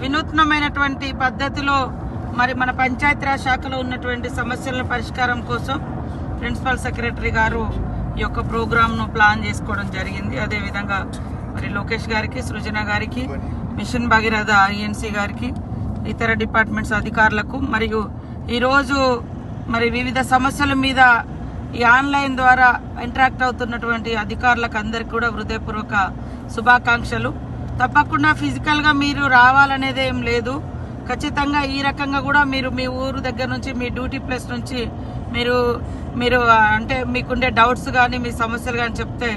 వినూత్నమైనటువంటి పద్ధతిలో మరి మన పంచాయతీరాజ్ శాఖలో ఉన్నటువంటి సమస్యల పరిష్కారం కోసం ప్రిన్సిపల్ సెక్రటరీ గారు ఈ యొక్క ప్రోగ్రామ్ను ప్లాన్ చేసుకోవడం జరిగింది. అదేవిధంగా మరి లోకేష్ గారికి, సృజన గారికి, మిషన్ భగీరథ INC గారికి, ఇతర డిపార్ట్మెంట్స్ అధికారులకు మరియు ఈరోజు మరి వివిధ సమస్యల మీద ఈ ఆన్లైన్ ద్వారా ఇంటరాక్ట్ అవుతున్నటువంటి అధికారులకు అందరికీ కూడా హృదయపూర్వక శుభాకాంక్షలు. తప్పకుండా ఫిజికల్గా మీరు రావాలనేది ఏం లేదు. ఖచ్చితంగా ఈ రకంగా కూడా మీరు మీ ఊరు దగ్గర నుంచి, మీ డ్యూటీ ప్లేస్ నుంచి మీరు అంటే మీకుండే డౌట్స్ కానీ, మీ సమస్యలు కానీ చెప్తే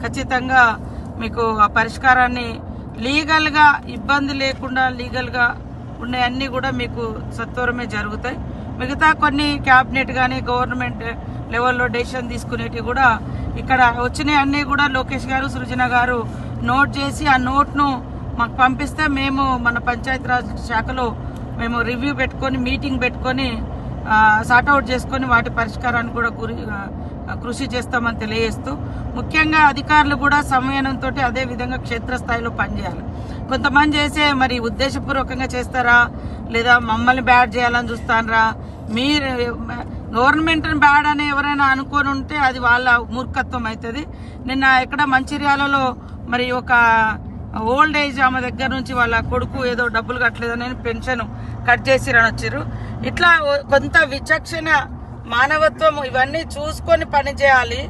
ఖచ్చితంగా మీకు ఆ పరిష్కారాన్ని లీగల్గా ఇబ్బంది లేకుండా లీగల్గా ఉండే అన్నీ కూడా మీకు సత్వరమే జరుగుతాయి. మిగతా కొన్ని క్యాబినెట్ కానీ గవర్నమెంట్ లెవెల్లో డెసిషన్ తీసుకునేటివి కూడా ఇక్కడ వచ్చినాయి అన్నీ కూడా లోకేష్ గారు, సృజన గారు నోట్ చేసి ఆ నోట్ను మాకు పంపిస్తే మేము మన పంచాయతీరాజ్ శాఖలో మేము రివ్యూ పెట్టుకొని, మీటింగ్ పెట్టుకొని సార్ట్అవుట్ చేసుకొని వాటి పరిష్కారాన్ని కూడా కృషి చేస్తామని తెలియజేస్తూ, ముఖ్యంగా అధికారులు కూడా సమయంతో అదే విధంగా క్షేత్రస్థాయిలో పనిచేయాలి. కొంతమంది చేసే మరి ఉద్దేశపూర్వకంగా చేస్తారా లేదా మమ్మల్ని బ్యాడ్ చేయాలని చూస్తారా, మీరు గవర్నమెంట్ని బ్యాడ్ అని ఎవరైనా అనుకొని ఉంటే అది వాళ్ళ మూర్ఖత్వం అవుతుంది. నిన్న ఎక్కడ మంచిర్యాలలో మరి ఒక ఓల్డ్ ఏజ్ ఆమె దగ్గర నుంచి వాళ్ళ కొడుకు ఏదో డబ్బులు కట్టలేదని పెన్షన్ కట్ చేసిరని వచ్చారు. ఇట్లా కొంత విచక్షణ, మానవత్వం ఇవన్నీ చూసుకొని పని చేయాలి.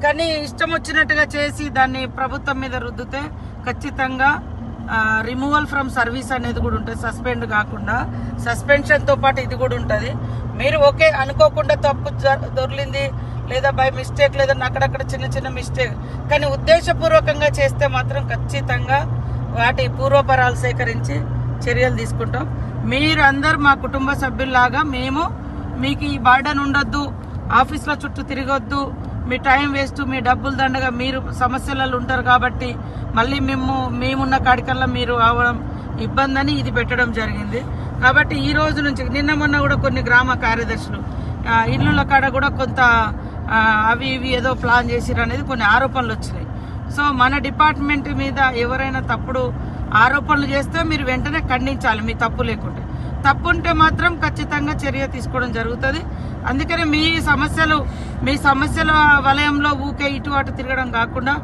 కానీ ఇష్టం వచ్చినట్టుగా చేసి దాన్ని ప్రభుత్వం మీద రుద్దితే ఖచ్చితంగా రిమూవల్ ఫ్రమ్ సర్వీస్ అనేది కూడా ఉంటుంది. సస్పెండ్ కాకుండా సస్పెన్షన్తో పాటు ఇది కూడా ఉంటుంది. మీరు ఓకే అనుకోకుండా తప్పు దొర్లింది లేదా బై మిస్టేక్ లేదా అక్కడక్కడ చిన్న చిన్న మిస్టేక్, కానీ ఉద్దేశపూర్వకంగా చేస్తే మాత్రం ఖచ్చితంగా వాటి పూర్వపరాలు సేకరించి చర్యలు తీసుకుంటాం. మీరు అందరు మా కుటుంబ సభ్యుల్లాగా మేము మీకు ఈ బర్డన్ ఉండొద్దు, ఆఫీస్లో చుట్టూ తిరగొద్దు, మీ టైం వేస్ట్, మీ డబ్బులు దండగా మీరు సమస్యలలో ఉంటారు కాబట్టి మళ్ళీ మేమున్న కాడికల్లా మీరు అవడం ఇబ్బంది అని ఇది పెట్టడం జరిగింది. కాబట్టి ఈ రోజు నుంచి నిన్న మొన్న కూడా కొన్ని గ్రామ కార్యదర్శులు ఇల్లుల కాడ కూడా కొంత అవి ఇవి ఏదో ప్లాన్ చేసిరు అనేది కొన్ని ఆరోపణలు వచ్చినాయి. సో మన డిపార్ట్మెంట్ మీద ఎవరైనా తప్పుడు ఆరోపణలు చేస్తే మీరు వెంటనే ఖండించాలి, మీ తప్పు లేకుంటే. తప్పు ఉంటే మాత్రం ఖచ్చితంగా చర్య తీసుకోవడం జరుగుతుంది. అందుకని మీ సమస్యల వలయంలో ఊకే ఇటు అటు తిరగడం కాకుండా